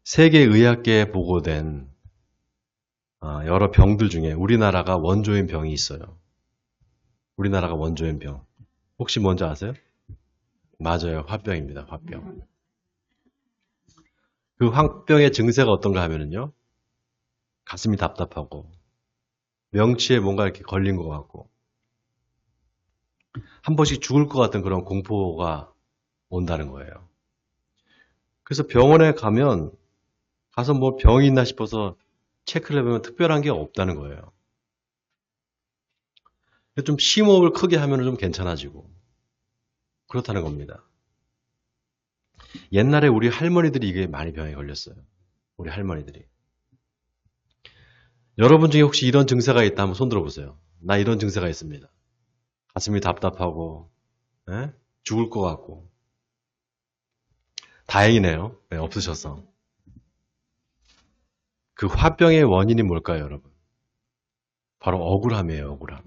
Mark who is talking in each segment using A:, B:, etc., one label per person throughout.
A: 세계의학계에 보고된 여러 병들 중에 우리나라가 원조인 병이 있어요. 우리나라가 원조인 병. 혹시 뭔지 아세요? 맞아요. 화병입니다. 화병. 그 화병의 증세가 어떤가 하면은요. 가슴이 답답하고 명치에 뭔가 이렇게 걸린 것 같고 한 번씩 죽을 것 같은 그런 공포가 온다는 거예요. 그래서 병원에 가서 뭐 병이 있나 싶어서 체크를 해보면 특별한 게 없다는 거예요. 좀 심호흡을 크게 하면 좀 괜찮아지고 그렇다는 겁니다. 옛날에 우리 할머니들이 이게 많이 병에 걸렸어요. 우리 할머니들이. 여러분 중에 혹시 이런 증세가 있다 한번 손 들어보세요. 나 이런 증세가 있습니다. 가슴이 답답하고 죽을 것 같고. 다행이네요. 네, 없으셔서. 그 화병의 원인이 뭘까요, 여러분? 바로 억울함이에요, 억울함.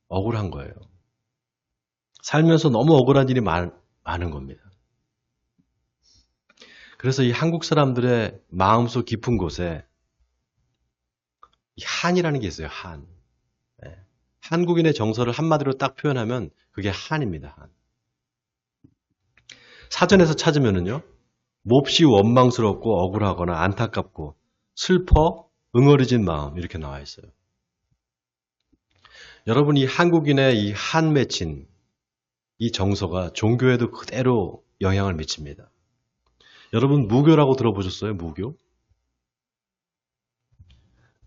A: 억울한 거예요. 살면서 너무 억울한 일이 많은 겁니다. 그래서 이 한국 사람들의 마음속 깊은 곳에 이 한이라는 게 있어요, 한. 네. 한국인의 정서를 한마디로 딱 표현하면 그게 한입니다, 한. 사전에서 찾으면은요, 몹시 원망스럽고 억울하거나 안타깝고 슬퍼 응어리진 마음 이렇게 나와 있어요. 여러분 이 한국인의 이 한 맺힌 이 정서가 종교에도 그대로 영향을 미칩니다. 여러분 무교라고 들어보셨어요? 무교?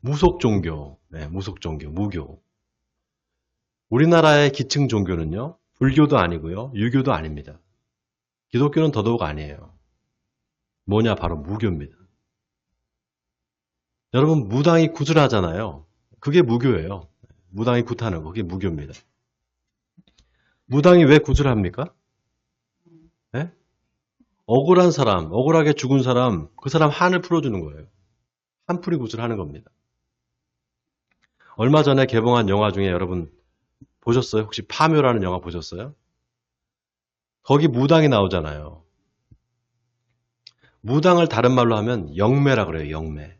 A: 무속 종교. 네, 무속 종교, 무교. 우리나라의 기층 종교는요. 불교도 아니고요. 유교도 아닙니다. 기독교는 더더욱 아니에요. 뭐냐? 바로 무교입니다. 여러분 무당이 굿을 하잖아요. 그게 무교예요. 무당이 굿하는 거, 그게 무교입니다. 무당이 왜 굿을 합니까? 네? 억울한 사람, 억울하게 죽은 사람, 그 사람 한을 풀어주는 거예요. 한풀이 굿을 하는 겁니다. 얼마 전에 개봉한 영화 중에 여러분 보셨어요? 혹시 파묘라는 영화 보셨어요? 거기 무당이 나오잖아요. 무당을 다른 말로 하면 영매라 그래요. 영매.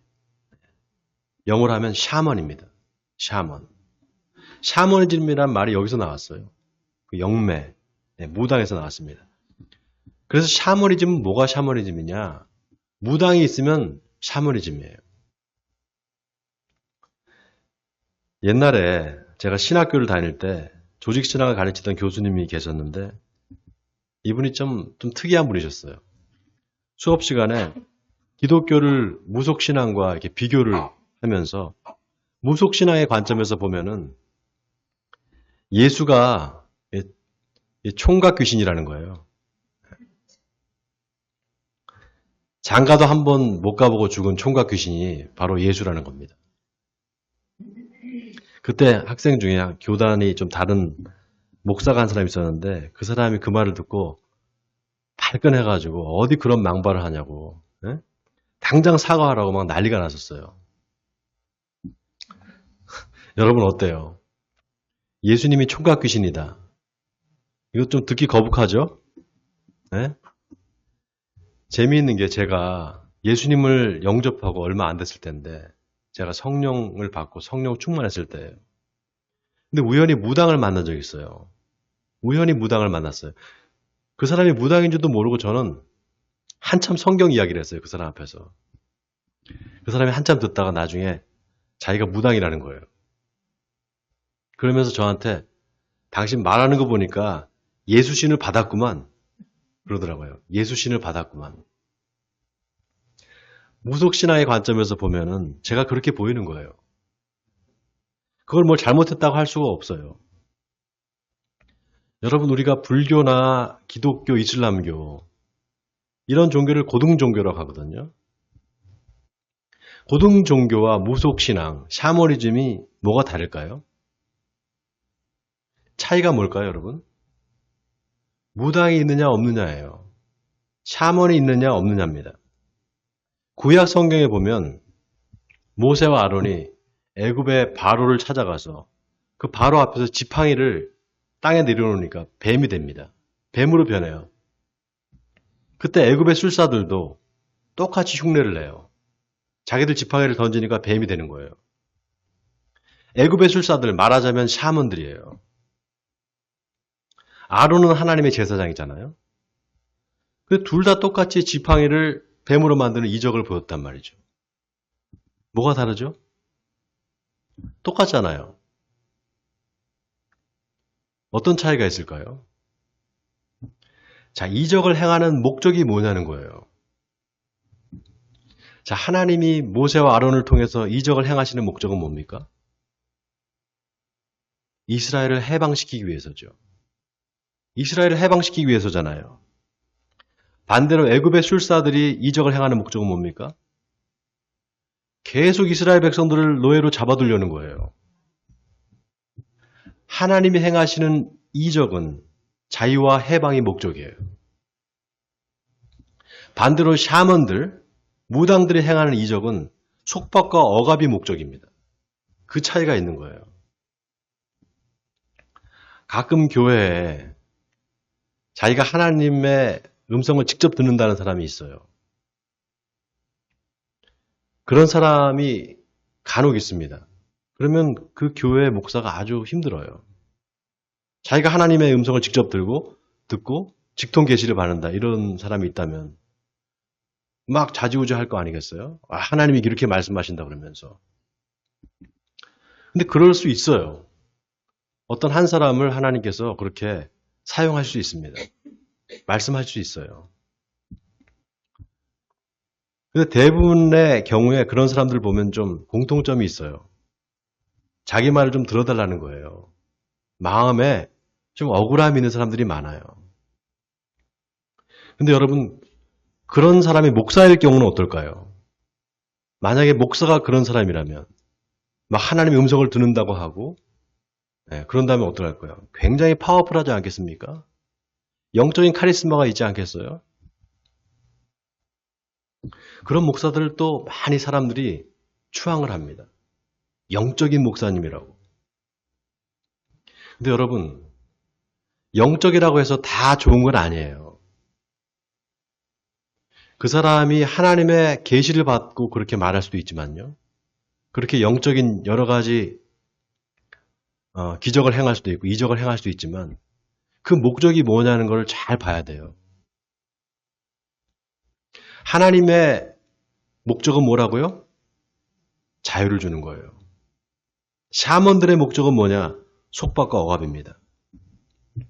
A: 영어로 하면 샤먼입니다. 샤먼. 샤머니즘이란 말이 여기서 나왔어요. 그 영매. 네, 무당에서 나왔습니다. 그래서 샤머니즘은 뭐가 샤머니즘이냐? 무당이 있으면 샤머니즘이에요. 옛날에 제가 신학교를 다닐 때 조직신학을 가르치던 교수님이 계셨는데 이분이 좀 특이한 분이셨어요. 수업 시간에 기독교를 무속신앙과 이렇게 비교를 하면서 무속신앙의 관점에서 보면은 예수가 총각 귀신이라는 거예요. 장가도 한 번 못 가보고 죽은 총각 귀신이 바로 예수라는 겁니다. 그때 학생 중에 교단이 좀 다른 목사가 한 사람이 있었는데 그 사람이 그 말을 듣고 발끈해가지고 어디 그런 망발을 하냐고 당장 사과하라고 막 난리가 났었어요. 여러분 어때요? 예수님이 총각 귀신이다. 이거 좀 듣기 거북하죠? 네? 재미있는 게 제가 예수님을 영접하고 얼마 안 됐을 텐데 제가 성령을 받고 성령 충만했을 때예요. 근데 우연히 무당을 만난 적이 있어요. 우연히 무당을 만났어요. 그 사람이 무당인 줄도 모르고 저는 한참 성경 이야기를 했어요. 그 사람 앞에서. 그 사람이 한참 듣다가 나중에 자기가 무당이라는 거예요. 그러면서 저한테 당신 말하는 거 보니까 예수신을 받았구만. 그러더라고요. 예수신을 받았구만. 무속신앙의 관점에서 보면은 제가 그렇게 보이는 거예요. 그걸 뭘 잘못했다고 할 수가 없어요. 여러분 우리가 불교나 기독교, 이슬람교 이런 종교를 고등종교라고 하거든요. 고등종교와 무속신앙, 샤머니즘이 뭐가 다를까요? 차이가 뭘까요, 여러분? 무당이 있느냐 없느냐예요. 샤먼이 있느냐 없느냐입니다. 구약 성경에 보면 모세와 아론이 애굽의 바로를 찾아가서 그 바로 앞에서 지팡이를 땅에 내려놓으니까 뱀이 됩니다. 뱀으로 변해요. 그때 애굽의 술사들도 똑같이 흉내를 내요. 자기들 지팡이를 던지니까 뱀이 되는 거예요. 애굽의 술사들, 말하자면 샤먼들이에요. 아론은 하나님의 제사장이잖아요. 그 둘 다 똑같이 지팡이를 뱀으로 만드는 이적을 보였단 말이죠. 뭐가 다르죠? 똑같잖아요. 어떤 차이가 있을까요? 자, 이적을 행하는 목적이 뭐냐는 거예요. 자, 하나님이 모세와 아론을 통해서 이적을 행하시는 목적은 뭡니까? 이스라엘을 해방시키기 위해서죠. 이스라엘을 해방시키기 위해서잖아요. 반대로 애굽의 술사들이 이적을 행하는 목적은 뭡니까? 계속 이스라엘 백성들을 노예로 잡아두려는 거예요. 하나님이 행하시는 이적은 자유와 해방이 목적이에요. 반대로 샤먼들, 무당들이 행하는 이적은 속박과 억압이 목적입니다. 그 차이가 있는 거예요. 가끔 교회에 자기가 하나님의 음성을 직접 듣는다는 사람이 있어요. 그런 사람이 간혹 있습니다. 그러면 그 교회 목사가 아주 힘들어요. 자기가 하나님의 음성을 직접 듣고 직통 계시를 받는다. 이런 사람이 있다면 막 좌지우지할 거 아니겠어요? 아, 하나님이 이렇게 말씀하신다 그러면서. 근데 그럴 수 있어요. 어떤 한 사람을 하나님께서 그렇게 사용할 수 있습니다. 말씀할 수 있어요. 근데 대부분의 경우에 그런 사람들 보면 좀 공통점이 있어요. 자기 말을 좀 들어달라는 거예요. 마음에 좀 억울함이 있는 사람들이 많아요. 근데 여러분, 그런 사람이 목사일 경우는 어떨까요? 만약에 목사가 그런 사람이라면 막 하나님의 음성을 듣는다고 하고 그런다면 어떡할까요? 굉장히 파워풀하지 않겠습니까? 영적인 카리스마가 있지 않겠어요? 그런 목사들을 또 많이 사람들이 추앙을 합니다. 영적인 목사님이라고. 근데 여러분, 영적이라고 해서 다 좋은 건 아니에요. 그 사람이 하나님의 계시를 받고 그렇게 말할 수도 있지만요. 그렇게 영적인 여러 가지 기적을 행할 수도 있고 이적을 행할 수도 있지만 그 목적이 뭐냐는 걸 잘 봐야 돼요. 하나님의 목적은 뭐라고요? 자유를 주는 거예요. 샤먼들의 목적은 뭐냐? 속박과 억압입니다.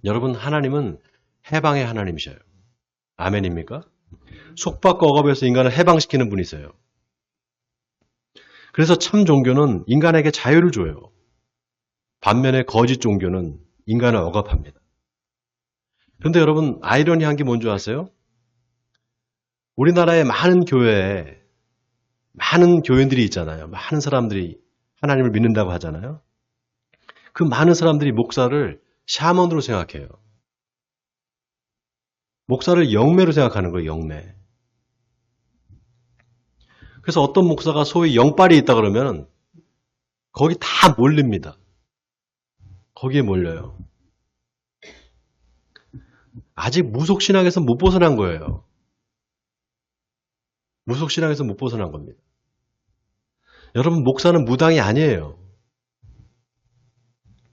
A: 여러분, 하나님은 해방의 하나님이셔요. 아멘입니까? 속박과 억압에서 인간을 해방시키는 분이세요. 그래서 참 종교는 인간에게 자유를 줘요. 반면에 거짓 종교는 인간을 억압합니다. 그런데 여러분, 아이러니한 게 뭔지 아세요? 우리나라의 많은 교회에 많은 교인들이 있잖아요. 많은 사람들이 하나님을 믿는다고 하잖아요. 그 많은 사람들이 목사를 샤먼으로 생각해요. 목사를 영매로 생각하는 거예요, 영매. 그래서 어떤 목사가 소위 영빨이 있다 그러면 거기 다 몰립니다. 거기에 몰려요. 아직 무속신앙에서 못 벗어난 거예요. 무속신앙에서 못 벗어난 겁니다. 여러분, 목사는 무당이 아니에요.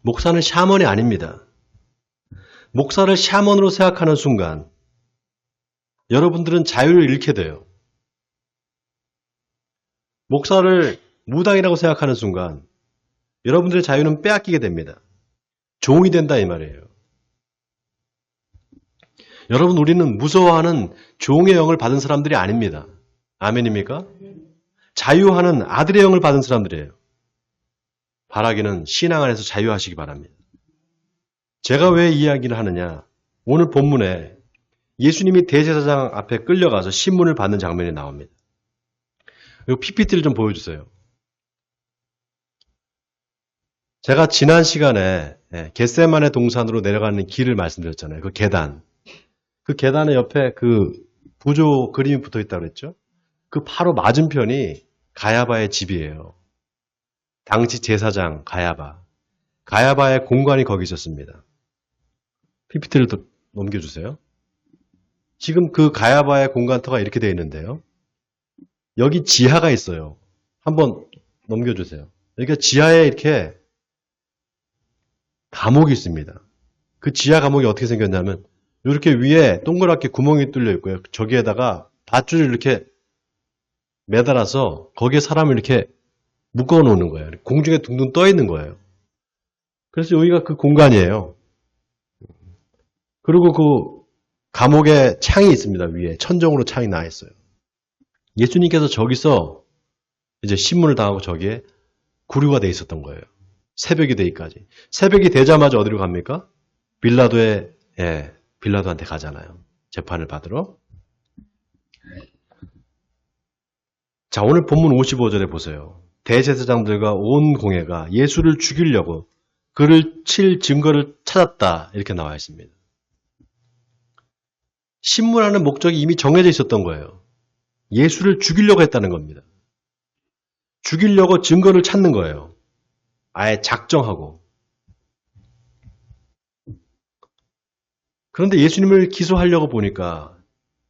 A: 목사는 샤먼이 아닙니다. 목사를 샤먼으로 생각하는 순간 여러분들은 자유를 잃게 돼요. 목사를 무당이라고 생각하는 순간 여러분들의 자유는 빼앗기게 됩니다. 종이 된다 이 말이에요. 여러분, 우리는 무서워하는 종의 영을 받은 사람들이 아닙니다. 아멘입니까? 자유하는 아들의 영을 받은 사람들이에요. 바라기는 신앙 안에서 자유하시기 바랍니다. 제가 왜 이야기를 하느냐? 오늘 본문에 예수님이 대제사장 앞에 끌려가서 신문을 받는 장면이 나옵니다. 이 PPT를 좀 보여주세요. 제가 지난 시간에 겟세마네 동산으로 내려가는 길을 말씀드렸잖아요. 그 계단. 그 계단의 옆에 그 부조 그림이 붙어 있다고 그랬죠? 그 바로 맞은편이 가야바의 집이에요. 당시 제사장 가야바. 가야바의 공간이 거기 있었습니다. PPT를 또 넘겨주세요. 지금 그 가야바의 공간터가 이렇게 되어 있는데요. 여기 지하가 있어요. 한번 넘겨주세요. 여기가 지하에 이렇게 감옥이 있습니다. 그 지하 감옥이 어떻게 생겼냐면 이렇게 위에 동그랗게 구멍이 뚫려 있고요. 저기에다가 밧줄을 이렇게 매달아서 거기에 사람을 이렇게 묶어 놓는 거예요. 공중에 둥둥 떠 있는 거예요. 그래서 여기가 그 공간이에요. 그리고 그 감옥에 창이 있습니다. 위에 천정으로 창이 나 있어요. 예수님께서 저기서 이제 신문을 당하고 저기에 구류가 돼 있었던 거예요. 새벽이 되기까지. 새벽이 되자마자 어디로 갑니까? 빌라도한테 가잖아요. 재판을 받으러. 자, 오늘 본문 55절에 보세요. 대제사장들과 온 공회가 예수를 죽이려고 그를 칠 증거를 찾았다. 이렇게 나와 있습니다. 신문하는 목적이 이미 정해져 있었던 거예요. 예수를 죽이려고 했다는 겁니다. 죽이려고 증거를 찾는 거예요. 아예 작정하고. 그런데 예수님을 기소하려고 보니까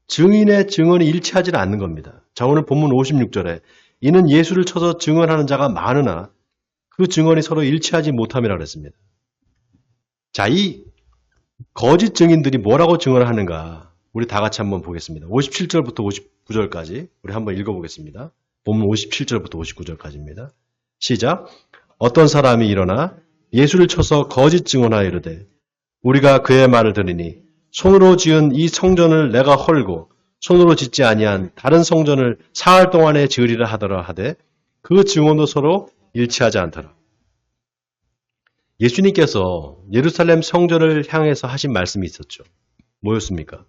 A: 증인의 증언이 일치하지 않는 겁니다. 자, 오늘 본문 56절에 이는 예수를 쳐서 증언하는 자가 많으나 그 증언이 서로 일치하지 못함이라 그랬습니다. 자, 이 거짓 증인들이 뭐라고 증언을 하는가? 우리 다 같이 한번 보겠습니다. 57절부터 59절까지 우리 한번 읽어보겠습니다. 본문 57절부터 59절까지입니다. 시작. 어떤 사람이 일어나 예수를 쳐서 거짓 증언하여 이르되 우리가 그의 말을 들으니 손으로 지은 이 성전을 내가 헐고 손으로 짓지 아니한 다른 성전을 사흘 동안에 지으리라 하더라 하되 그 증언도 서로 일치하지 않더라. 예수님께서 예루살렘 성전을 향해서 하신 말씀이 있었죠. 뭐였습니까?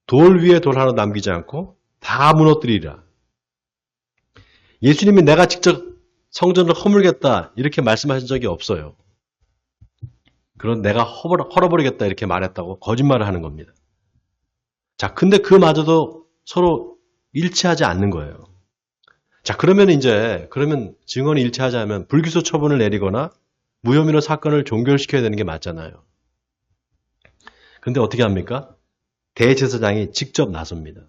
A: 돌 위에 돌 하나 남기지 않고 다 무너뜨리리라. 예수님이 내가 직접 성전을 허물겠다 이렇게 말씀하신 적이 없어요. 그런 내가 헐어버리겠다 이렇게 말했다고 거짓말을 하는 겁니다. 자, 근데 그마저도 서로 일치하지 않는 거예요. 자, 그러면 증언이 일치하지 않으면 불기소 처분을 내리거나 무혐의로 사건을 종결시켜야 되는 게 맞잖아요. 근데 어떻게 합니까? 대제사장이 직접 나섭니다.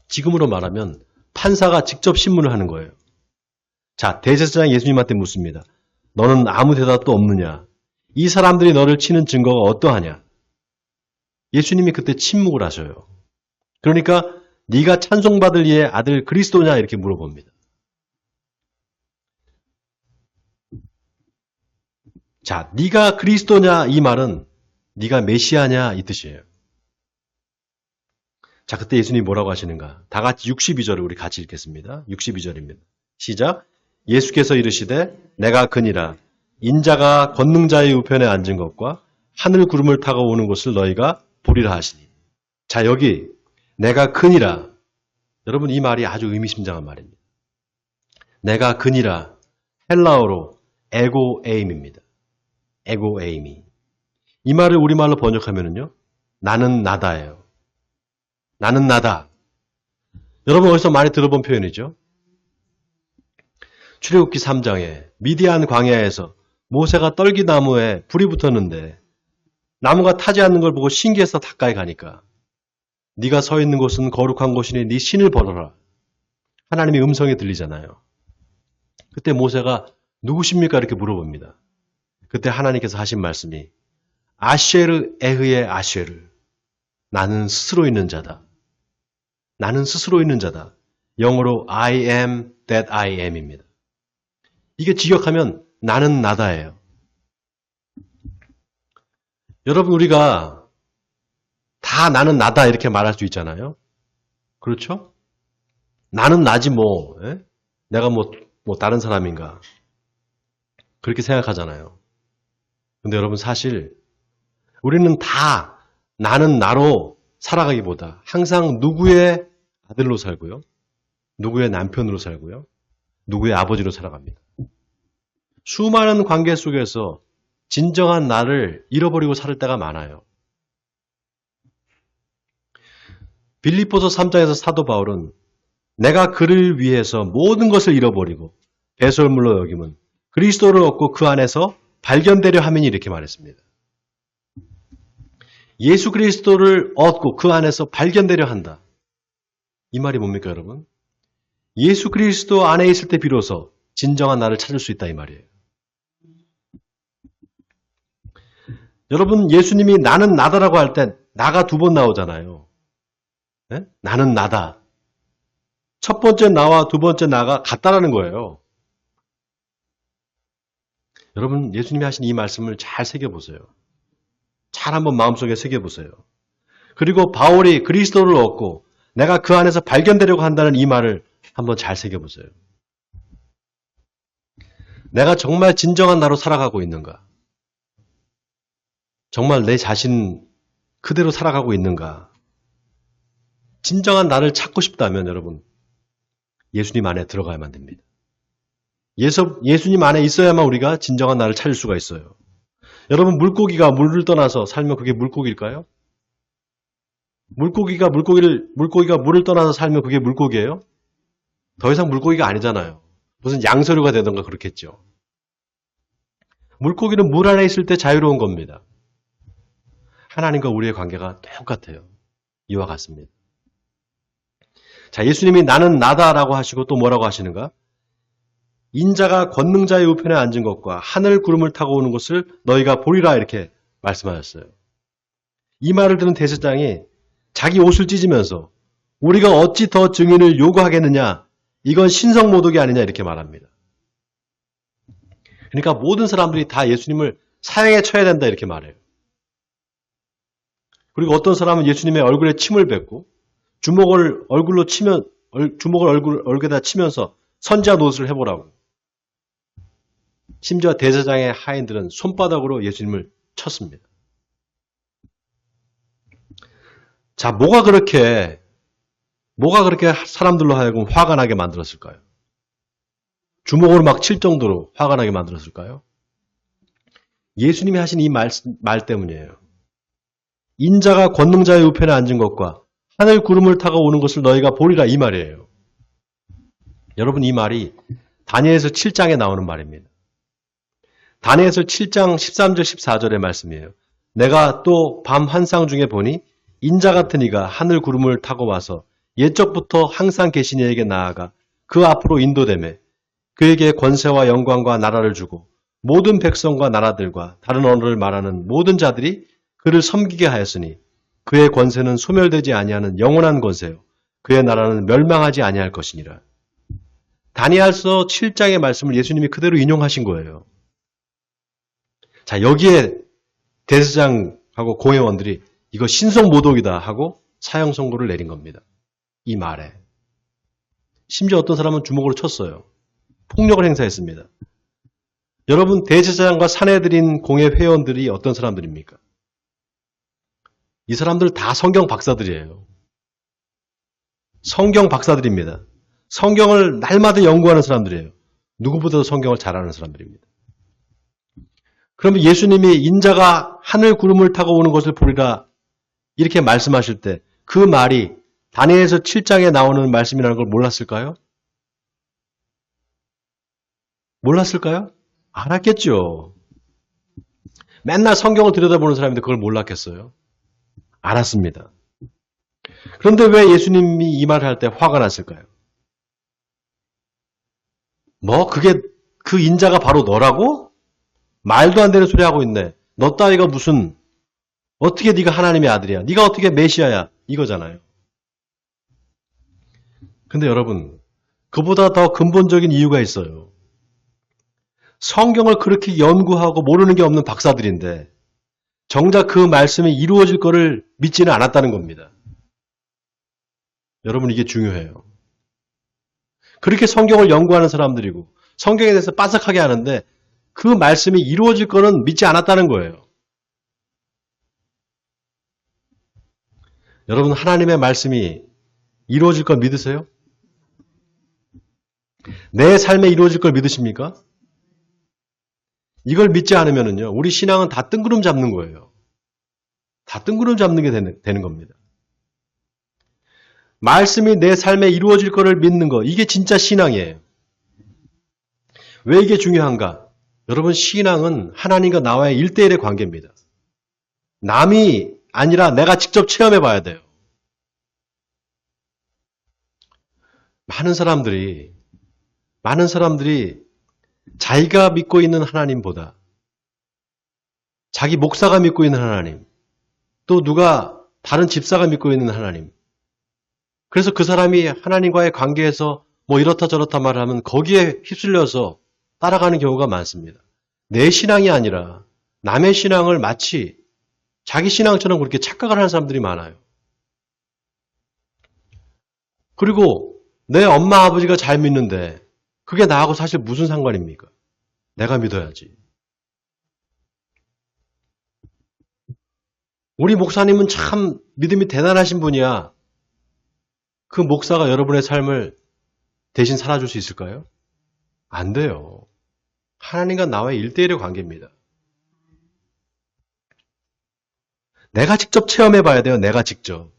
A: 지금으로 말하면 판사가 직접 신문을 하는 거예요. 자, 대제사장이 예수님한테 묻습니다. 너는 아무 대답도 없느냐? 이 사람들이 너를 치는 증거가 어떠하냐? 예수님이 그때 침묵을 하셔요. 그러니까 네가 찬송받을 이의 아들 그리스도냐? 이렇게 물어봅니다. 자, 네가 그리스도냐? 이 말은 네가 메시아냐? 이 뜻이에요. 자, 그때 예수님이 뭐라고 하시는가? 다 같이 62절을 우리 같이 읽겠습니다. 62절입니다. 시작. 예수께서 이르시되 내가 그니라 인자가 권능자의 우편에 앉은 것과 하늘 구름을 타고 오는 곳을 너희가 보리라 하시니. 자, 여기 내가 그니라. 여러분 이 말이 아주 의미심장한 말입니다. 내가 그니라 헬라어로 에고에임입니다. 에고에임이. 이 말을 우리말로 번역하면은요. 나는 나다예요. 나는 나다. 여러분 어디서 많이 들어본 표현이죠? 출애굽기 3장에 미디안 광야에서 모세가 떨기나무에 불이 붙었는데 나무가 타지 않는 걸 보고 신기해서 가까이 가니까 네가 서 있는 곳은 거룩한 곳이니 네 신을 벌어라. 하나님의 음성이 들리잖아요. 그때 모세가 누구십니까? 이렇게 물어봅니다. 그때 하나님께서 하신 말씀이 아쉐르 에흐의 아쉐르. 나는 스스로 있는 자다. 나는 스스로 있는 자다. 영어로 I am that I am입니다. 이게 직역하면 나는 나다예요. 여러분 우리가 다 나는 나다 이렇게 말할 수 있잖아요. 그렇죠? 나는 나지 뭐. 에? 내가 뭐 다른 사람인가. 그렇게 생각하잖아요. 근데 여러분 사실 우리는 다 나는 나로 살아가기보다 항상 누구의 아들로 살고요. 누구의 남편으로 살고요. 누구의 아버지로 살아갑니다. 수많은 관계 속에서 진정한 나를 잃어버리고 살 때가 많아요. 빌립보서 3장에서 사도 바울은 내가 그를 위해서 모든 것을 잃어버리고 배설물로 여김은 그리스도를 얻고 그 안에서 발견되려 함이니 이렇게 말했습니다. 예수 그리스도를 얻고 그 안에서 발견되려 한다. 이 말이 뭡니까, 여러분? 예수 그리스도 안에 있을 때 비로소 진정한 나를 찾을 수 있다 이 말이에요. 여러분, 예수님이 나는 나다라고 할 때 나가 두 번 나오잖아요. 네? 나는 나다. 첫 번째 나와 두 번째 나가 같다라는 거예요. 여러분, 예수님이 하신 이 말씀을 잘 새겨보세요. 잘 한번 마음속에 새겨보세요. 그리고 바울이 그리스도를 얻고 내가 그 안에서 발견되려고 한다는 이 말을 한번 잘 새겨보세요. 내가 정말 진정한 나로 살아가고 있는가? 정말 내 자신 그대로 살아가고 있는가? 진정한 나를 찾고 싶다면 여러분, 예수님 안에 들어가야만 됩니다. 예수님 안에 있어야만 우리가 진정한 나를 찾을 수가 있어요. 여러분, 물고기가 물을 떠나서 살면 그게 물고기일까요? 물고기가 물을 떠나서 살면 그게 물고기예요? 더 이상 물고기가 아니잖아요. 무슨 양서류가 되던가 그렇겠죠. 물고기는 물 안에 있을 때 자유로운 겁니다. 하나님과 우리의 관계가 똑같아요. 이와 같습니다. 자, 예수님이 나는 나다라고 하시고 또 뭐라고 하시는가? 인자가 권능자의 우편에 앉은 것과 하늘 구름을 타고 오는 것을 너희가 보리라 이렇게 말씀하셨어요. 이 말을 들은 대제사장이 자기 옷을 찢으면서 우리가 어찌 더 증인을 요구하겠느냐? 이건 신성모독이 아니냐 이렇게 말합니다. 그러니까 모든 사람들이 다 예수님을 사형에 쳐야 된다 이렇게 말해요. 그리고 어떤 사람은 예수님의 얼굴에 침을 뱉고 주먹을 얼굴에다 치면서 선지자 노릇을 해보라고. 심지어 대제사장의 하인들은 손바닥으로 예수님을 쳤습니다. 자, 뭐가 그렇게 사람들로 하여금 화가 나게 만들었을까요? 주먹으로 막 칠 정도로 화가 나게 만들었을까요? 예수님이 하신 이 말 때문이에요. 인자가 권능자의 우편에 앉은 것과 하늘 구름을 타고 오는 것을 너희가 보리라 이 말이에요. 여러분, 이 말이 다니엘서 7장에 나오는 말입니다. 다니엘서 7장 13절 14절의 말씀이에요. 내가 또 밤 환상 중에 보니 인자 같은 이가 하늘 구름을 타고 와서 옛적부터 항상 계신 이에게 나아가 그 앞으로 인도되매 그에게 권세와 영광과 나라를 주고 모든 백성과 나라들과 다른 언어를 말하는 모든 자들이 그를 섬기게 하였으니 그의 권세는 소멸되지 아니하는 영원한 권세요. 그의 나라는 멸망하지 아니할 것이니라. 다니엘서 7장의 말씀을 예수님이 그대로 인용하신 거예요. 자, 여기에 대제사장하고 공회원들이 이거 신성모독이다 하고 사형 선고를 내린 겁니다. 이 말에. 심지어 어떤 사람은 주먹으로 쳤어요. 폭력을 행사했습니다. 여러분, 대제사장과 사내들인 공회 회원들이 어떤 사람들입니까? 이 사람들 다 성경 박사들이에요. 성경 박사들입니다. 성경을 날마다 연구하는 사람들이에요. 누구보다도 성경을 잘 아는 사람들입니다. 그러면 예수님이 인자가 하늘 구름을 타고 오는 것을 보리라 이렇게 말씀하실 때 그 말이 다니엘서 7장에 나오는 말씀이라는 걸 몰랐을까요? 몰랐을까요? 알았겠죠. 맨날 성경을 들여다보는 사람인데 그걸 몰랐겠어요? 알았습니다. 그런데 왜 예수님이 이 말을 할 때 화가 났을까요? 그 인자가 바로 너라고? 말도 안 되는 소리 하고 있네. 너 따위가 무슨 어떻게 네가 하나님의 아들이야? 네가 어떻게 메시아야? 이거잖아요. 근데 여러분, 그보다 더 근본적인 이유가 있어요. 성경을 그렇게 연구하고 모르는 게 없는 박사들인데 정작 그 말씀이 이루어질 거를 믿지는 않았다는 겁니다. 여러분, 이게 중요해요. 그렇게 성경을 연구하는 사람들이고 성경에 대해서 빠삭하게 하는데 그 말씀이 이루어질 거는 믿지 않았다는 거예요. 여러분, 하나님의 말씀이 이루어질 걸 믿으세요? 내 삶에 이루어질 걸 믿으십니까? 이걸 믿지 않으면요, 우리 신앙은 다 뜬구름 잡는 거예요. 다 뜬구름 잡는 게 되는 겁니다. 말씀이 내 삶에 이루어질 거를 믿는 거, 이게 진짜 신앙이에요. 왜 이게 중요한가? 여러분, 신앙은 하나님과 나와의 1대1의 관계입니다. 남이 아니라 내가 직접 체험해 봐야 돼요. 많은 사람들이 자기가 믿고 있는 하나님보다 자기 목사가 믿고 있는 하나님, 또 누가 다른 집사가 믿고 있는 하나님, 그래서 그 사람이 하나님과의 관계에서 뭐 이렇다 저렇다 말을 하면 거기에 휩쓸려서 따라가는 경우가 많습니다. 내 신앙이 아니라 남의 신앙을 마치 자기 신앙처럼 그렇게 착각을 하는 사람들이 많아요. 그리고 내 엄마 아버지가 잘 믿는데 그게 나하고 사실 무슨 상관입니까? 내가 믿어야지. 우리 목사님은 참 믿음이 대단하신 분이야. 그 목사가 여러분의 삶을 대신 살아줄 수 있을까요? 안 돼요. 하나님과 나와의 1대1의 관계입니다. 내가 직접 체험해 봐야 돼요. 내가 직접.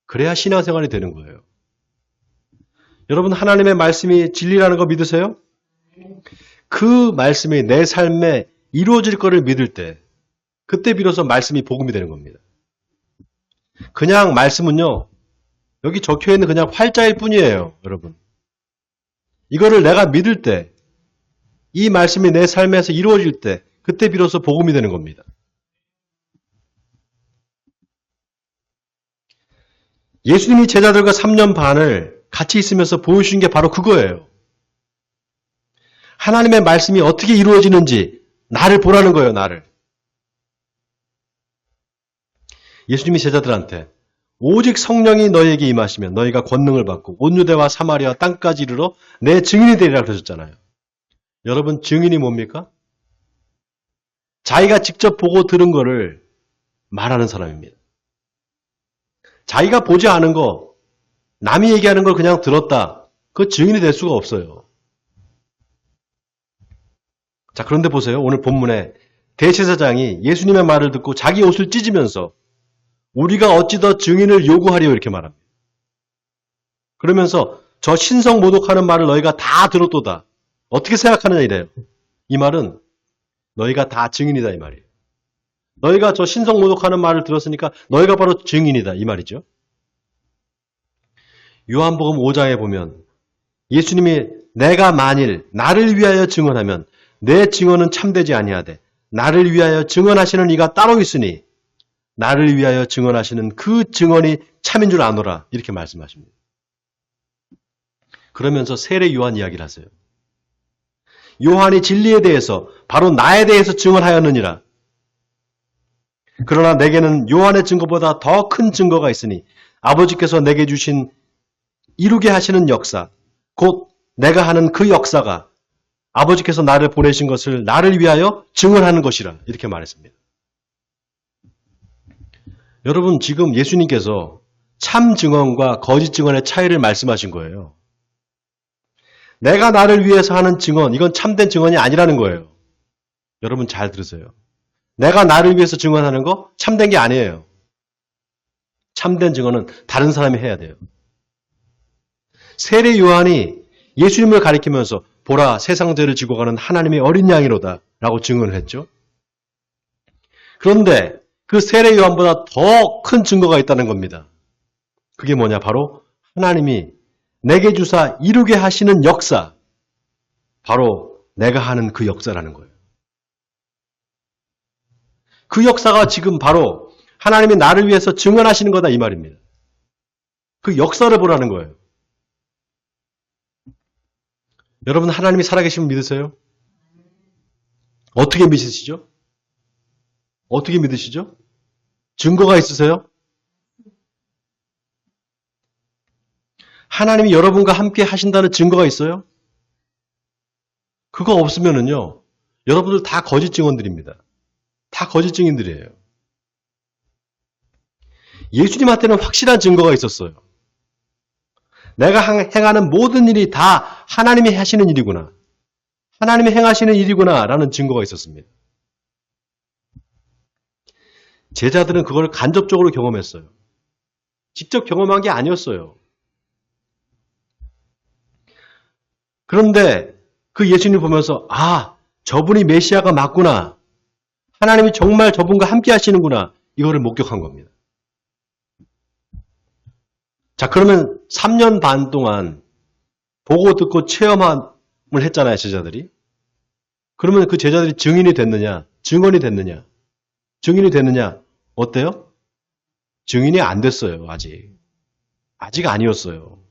A: 그래야 신앙생활이 되는 거예요. 여러분, 하나님의 말씀이 진리라는 거 믿으세요? 그 말씀이 내 삶에 이루어질 거를 믿을 때, 그때 비로소 말씀이 복음이 되는 겁니다. 그냥 말씀은요, 여기 적혀 있는 그냥 활자일 뿐이에요, 여러분. 이거를 내가 믿을 때, 이 말씀이 내 삶에서 이루어질 때, 그때 비로소 복음이 되는 겁니다. 예수님이 제자들과 3년 반을 같이 있으면서 보여주신 게 바로 그거예요. 하나님의 말씀이 어떻게 이루어지는지 나를 보라는 거예요, 나를. 예수님이 제자들한테 오직 성령이 너희에게 임하시면 너희가 권능을 받고 온 유대와 사마리아 땅까지 이르러 내 증인이 되리라 그러셨잖아요. 여러분, 증인이 뭡니까? 자기가 직접 보고 들은 거를 말하는 사람입니다. 자기가 보지 않은 거, 남이 얘기하는 걸 그냥 들었다. 그 증인이 될 수가 없어요. 자, 그런데 보세요. 오늘 본문에 대제사장이 예수님의 말을 듣고 자기 옷을 찢으면서 우리가 어찌 더 증인을 요구하리요 이렇게 말합니다. 그러면서 저 신성 모독하는 말을 너희가 다 들었도다. 어떻게 생각하느냐 이래요. 이 말은 너희가 다 증인이다 이 말이에요. 너희가 저 신성 모독하는 말을 들었으니까 너희가 바로 증인이다 이 말이죠. 요한복음 5장에 보면 예수님이 내가 만일 나를 위하여 증언하면 내 증언은 참되지 아니하되 나를 위하여 증언하시는 이가 따로 있으니 나를 위하여 증언하시는 그 증언이 참인 줄 아노라 이렇게 말씀하십니다. 그러면서 세례 요한 이야기를 하세요. 요한이 진리에 대해서 바로 나에 대해서 증언하였느니라. 그러나 내게는 요한의 증거보다 더 큰 증거가 있으니 아버지께서 내게 주신 이루게 하시는 역사, 곧 내가 하는 그 역사가 아버지께서 나를 보내신 것을 나를 위하여 증언하는 것이라 이렇게 말했습니다. 여러분, 지금 예수님께서 참 증언과 거짓 증언의 차이를 말씀하신 거예요. 내가 나를 위해서 하는 증언, 이건 참된 증언이 아니라는 거예요. 여러분 잘 들으세요. 내가 나를 위해서 증언하는 거 참된 게 아니에요. 참된 증언은 다른 사람이 해야 돼요. 세례 요한이 예수님을 가리키면서 보라 세상 죄를 지고 가는 하나님의 어린 양이로다 라고 증언을 했죠. 그런데 그 세례 요한보다 더 큰 증거가 있다는 겁니다. 그게 뭐냐? 바로 하나님이 내게 주사 이루게 하시는 역사, 바로 내가 하는 그 역사라는 거예요. 그 역사가 지금 바로 하나님이 나를 위해서 증언하시는 거다 이 말입니다. 그 역사를 보라는 거예요. 여러분, 하나님이 살아계시면 믿으세요? 어떻게 믿으시죠? 어떻게 믿으시죠? 증거가 있으세요? 하나님이 여러분과 함께 하신다는 증거가 있어요? 그거 없으면은요, 여러분들 다 거짓 증언들입니다. 다 거짓 증인들이에요. 예수님한테는 확실한 증거가 있었어요. 내가 행하는 모든 일이 다 하나님이 하시는 일이구나. 하나님이 행하시는 일이구나 라는 증거가 있었습니다. 제자들은 그걸 간접적으로 경험했어요. 직접 경험한 게 아니었어요. 그런데 그 예수님을 보면서 저분이 메시아가 맞구나. 하나님이 정말 저분과 함께 하시는구나. 이거를 목격한 겁니다. 자, 그러면 3년 반 동안 보고 듣고 체험을 했잖아요, 제자들이. 그러면 그 제자들이 증인이 됐느냐? 증언이 됐느냐? 증인이 됐느냐? 어때요? 증인이 안 됐어요, 아직. 아직 아니었어요.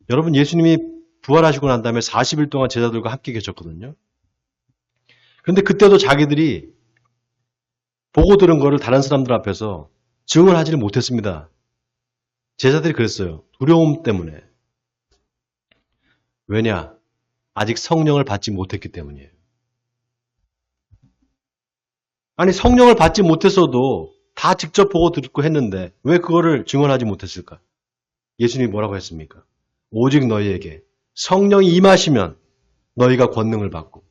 A: 여러분, 예수님이 부활하시고 난 다음에 40일 동안 제자들과 함께 계셨거든요. 그런데 그때도 자기들이 보고 들은 거를 다른 사람들 앞에서 증언하지를 못했습니다. 제자들이 그랬어요. 두려움 때문에. 왜냐? 아직 성령을 받지 못했기 때문이에요. 아니, 성령을 받지 못했어도 다 직접 보고 듣고 했는데 왜 그거를 증언하지 못했을까? 예수님이 뭐라고 했습니까? 오직 너희에게 성령이 임하시면 너희가 권능을 받고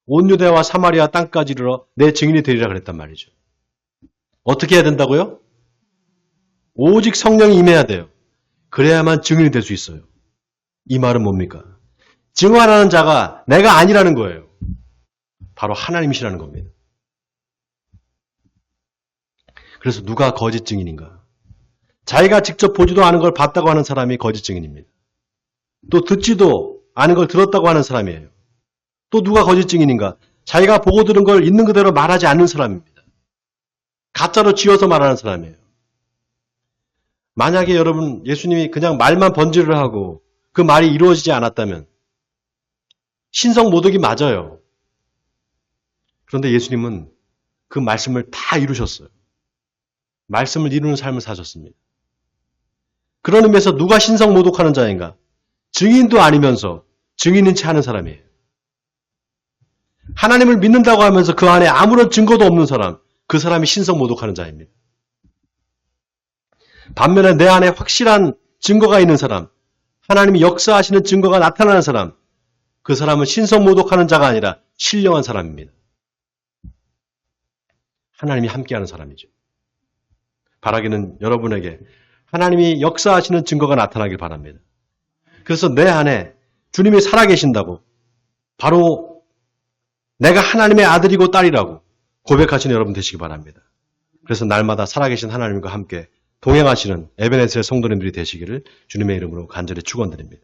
A: 온 유대와 사마리아 땅까지 이르러 내 증인이 되리라 그랬단 말이죠. 어떻게 해야 된다고요? 오직 성령이 임해야 돼요. 그래야만 증인이 될 수 있어요. 이 말은 뭡니까? 증언하는 자가 내가 아니라는 거예요. 바로 하나님이시라는 겁니다. 그래서 누가 거짓 증인인가? 자기가 직접 보지도 않은 걸 봤다고 하는 사람이 거짓 증인입니다. 또 듣지도 않은 걸 들었다고 하는 사람이에요. 또 누가 거짓 증인인가? 자기가 보고 들은 걸 있는 그대로 말하지 않는 사람입니다. 가짜로 지어서 말하는 사람이에요. 만약에 여러분 예수님이 그냥 말만 번지를 하고 그 말이 이루어지지 않았다면 신성 모독이 맞아요. 그런데 예수님은 그 말씀을 다 이루셨어요. 말씀을 이루는 삶을 사셨습니다. 그런 의미에서 누가 신성 모독하는 자인가? 증인도 아니면서 증인인 채 하는 사람이에요. 하나님을 믿는다고 하면서 그 안에 아무런 증거도 없는 사람, 그 사람이 신성 모독하는 자입니다. 반면에 내 안에 확실한 증거가 있는 사람, 하나님이 역사하시는 증거가 나타나는 사람, 그 사람은 신성 모독하는 자가 아니라 신령한 사람입니다. 하나님이 함께하는 사람이죠. 바라기는 여러분에게 하나님이 역사하시는 증거가 나타나길 바랍니다. 그래서 내 안에 주님이 살아계신다고 바로 내가 하나님의 아들이고 딸이라고 고백하시는 여러분 되시기 바랍니다. 그래서 날마다 살아계신 하나님과 함께 동행하시는 에베네셀 성도님들이 되시기를 주님의 이름으로 간절히 축원드립니다.